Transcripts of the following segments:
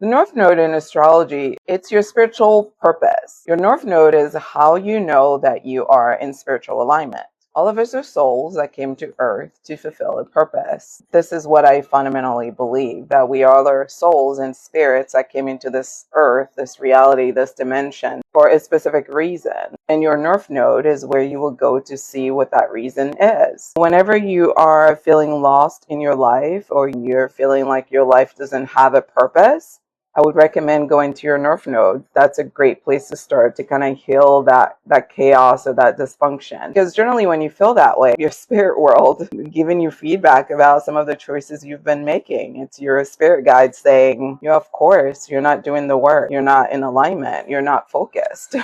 The North Node in astrology, it's your spiritual purpose. Your North Node is how you know that you are in spiritual alignment. All of us are souls that came to Earth to fulfill a purpose. This is what I fundamentally believe, that we all are souls and spirits that came into this Earth, this reality, this dimension for a specific reason. And your North Node is where you will go to see what that reason is. Whenever you are feeling lost in your life, or you're feeling like your life doesn't have a purpose, I would recommend going to your North Node. That's a great place to start to kind of heal that chaos or that dysfunction. Because generally when you feel that way, your spirit world giving you feedback about some of the choices you've been making. It's your spirit guide saying, of course, you're not doing the work. You're not in alignment. You're not focused.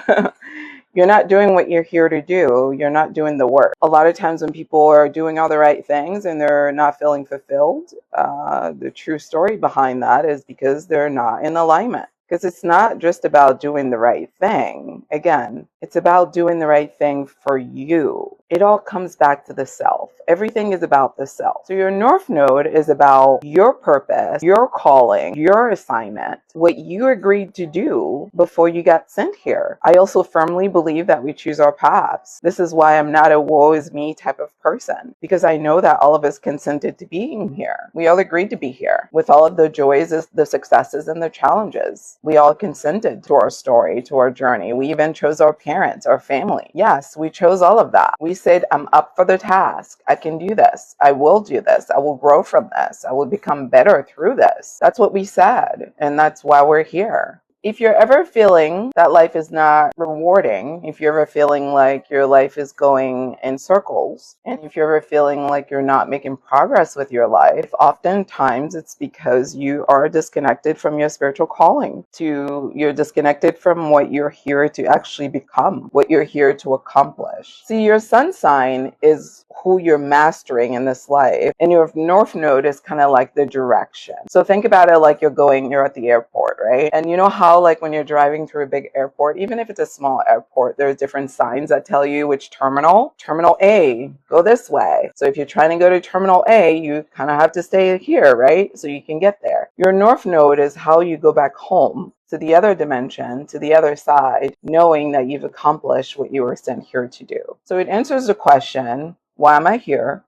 You're not doing what you're here to do. You're not doing the work. A lot of times when people are doing all the right things and they're not feeling fulfilled, the true story behind that is because they're not in alignment. Because it's not just about doing the right thing. Again, it's about doing the right thing for you. It all comes back to the self. Everything is about the self. So your North Node is about your purpose, your calling, your assignment, what you agreed to do before you got sent here. I also firmly believe that we choose our paths. This is why I'm not a woe is me type of person, because I know that all of us consented to being here. We all agreed to be here with all of the joys, the successes, and the challenges. We all consented to our story, to our journey. We even chose our parents, our family. Yes, we chose all of that. We said, I'm up for the task. I can do this. I will do this. I will grow from this. I will become better through this. That's what we said. And that's why we're here. If you're ever feeling that life is not rewarding, if you're ever feeling like your life is going in circles, and if you're ever feeling like you're not making progress with your life, oftentimes it's because you are disconnected from your spiritual calling. You're disconnected from what you're here to actually become, what you're here to accomplish. See, your sun sign is who you're mastering in this life, and your North Node is kind of like the direction. So think about it like you're at the airport, right? And you know how like when you're driving through a big airport, even if it's a small airport, there are different signs that tell you which terminal A, go this way. So if you're trying to go to terminal A, you kind of have to stay here, right? So you can get there. Your North Node is how you go back home, to the other dimension, to the other side, knowing that you've accomplished what you were sent here to do. So it answers the question, why am I here?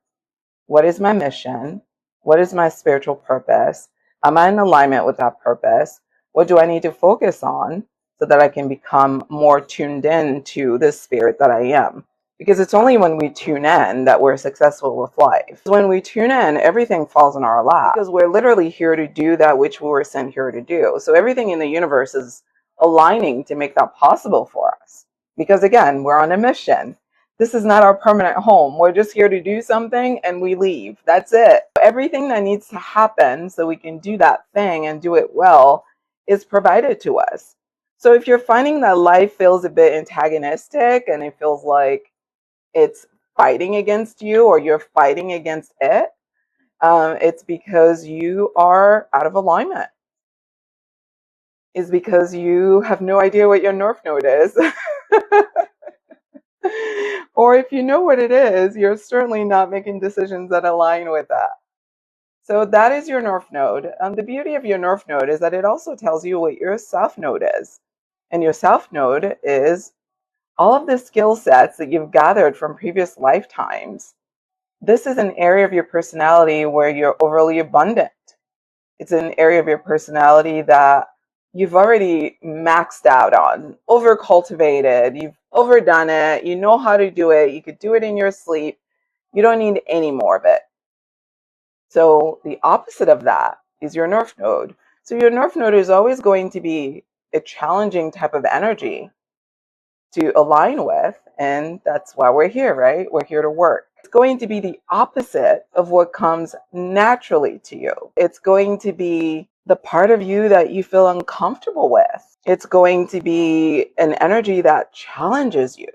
What is my mission? What is my spiritual purpose? Am I in alignment with that purpose? What do I need to focus on so that I can become more tuned in to the spirit that I am? Because it's only when we tune in that we're successful with life. When we tune in, everything falls in our lap, because we're literally here to do that which we were sent here to do. So everything in the universe is aligning to make that possible for us. Because again, we're on a mission. This is not our permanent home. We're just here to do something and we leave. That's it. Everything that needs to happen so we can do that thing and do it well is provided to us. So if you're finding that life feels a bit antagonistic and it feels like it's fighting against you or you're fighting against it, it's because you are out of alignment. It's because you have no idea what your North Node is. Or if you know what it is, you're certainly not making decisions that align with that. So that is your North Node. The beauty of your North Node is that it also tells you what your South Node is. And your South Node is all of the skill sets that you've gathered from previous lifetimes. This is an area of your personality where you're overly abundant. It's an area of your personality that you've already maxed out on, over cultivated, you've overdone it, you know how to do it, you could do it in your sleep, you don't need any more of it. So the opposite of that is your North Node. So your North Node is always going to be a challenging type of energy to align with, and that's why we're here, right? We're here to work. It's going to be the opposite of what comes naturally to you. It's going to be the part of you that you feel uncomfortable with. It's going to be an energy that challenges you,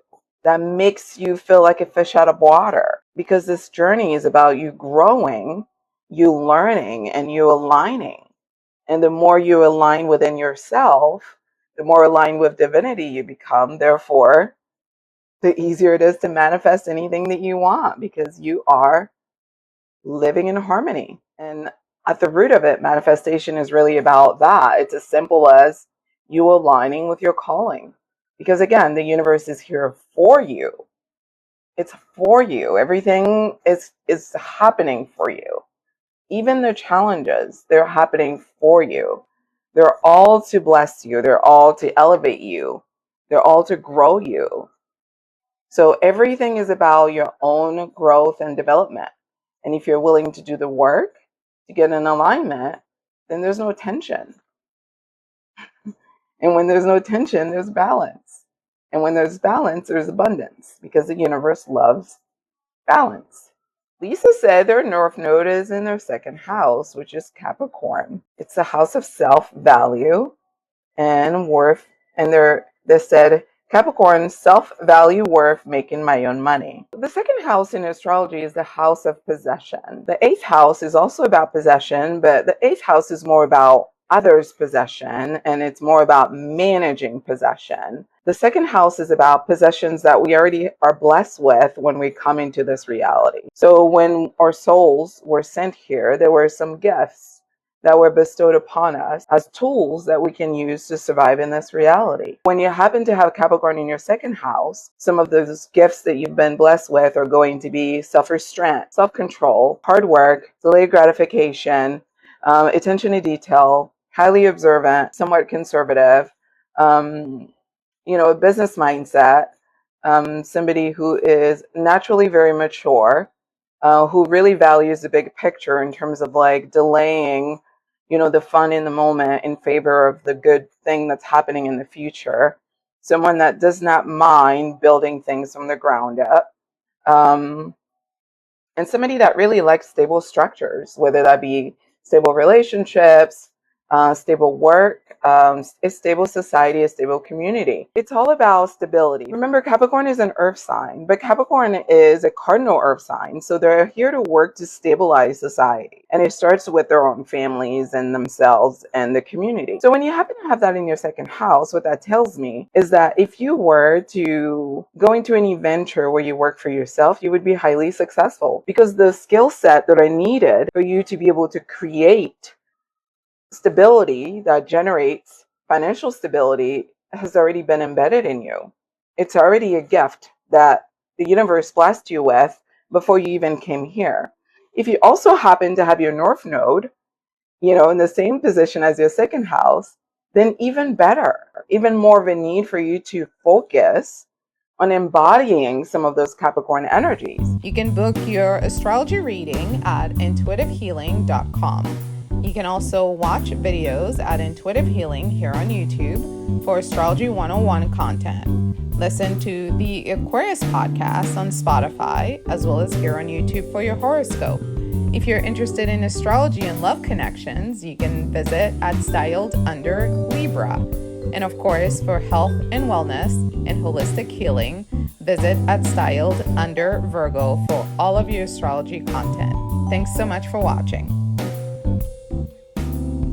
that makes you feel like a fish out of water, because this journey is about you growing, you learning, and you aligning. And the more you align within yourself, the more aligned with divinity you become. Therefore, the easier it is to manifest anything that you want, because you are living in harmony. And At the root of it, manifestation is really about that. It's as simple as you aligning with your calling. Because again, the universe is here for you. It's for you. Everything is happening for you. Even the challenges, they're happening for you. They're all to bless you. They're all to elevate you. They're all to grow you. So everything is about your own growth and development. And if you're willing to do the work to get in alignment, then there's no tension. And when there's no tension, there's balance. And when there's balance, there's abundance, because the universe loves balance. Lisa said their North Node is in their second house, which is Capricorn. It's the house of self-value and worth. And they said, Capricorn, self-value, worth, making my own money. The second house in astrology is the house of possession. The eighth house is also about possession, but the eighth house is more about others' possession, and it's more about managing possession. The second house is about possessions that we already are blessed with when we come into this reality. So when our souls were sent here, there were some gifts that were bestowed upon us as tools that we can use to survive in this reality. When you happen to have Capricorn in your second house, some of those gifts that you've been blessed with are going to be self-restraint, self-control, hard work, delayed gratification, attention to detail, highly observant, somewhat conservative, a business mindset, somebody who is naturally very mature, who really values the big picture in terms of like delaying, the fun in the moment in favor of the good thing that's happening in the future. Someone that does not mind building things from the ground up. And somebody that really likes stable structures, whether that be stable relationships, stable work, a stable society, a stable community. It's all about stability. Remember, Capricorn is an earth sign, but Capricorn is a cardinal earth sign. So they're here to work to stabilize society. And it starts with their own families and themselves and the community. So when you happen to have that in your second house, what that tells me is that if you were to go into any venture where you work for yourself, you would be highly successful, because the skill set that are needed for you to be able to create stability that generates financial stability has already been embedded in you. It's already a gift that the universe blessed you with before you even came here. If you also happen to have your North Node, in the same position as your second house, then even better, even more of a need for you to focus on embodying some of those Capricorn energies. You can book your astrology reading at intuitivehealing.com. You can also watch videos at Intuitive Healing here on YouTube for Astrology 101 content. Listen to the Aquarius podcast on Spotify, as well as here on YouTube for your horoscope. If you're interested in astrology and love connections, you can visit at Styled Under Libra. And of course, for health and wellness and holistic healing, visit at Styled Under Virgo for all of your astrology content. Thanks so much for watching.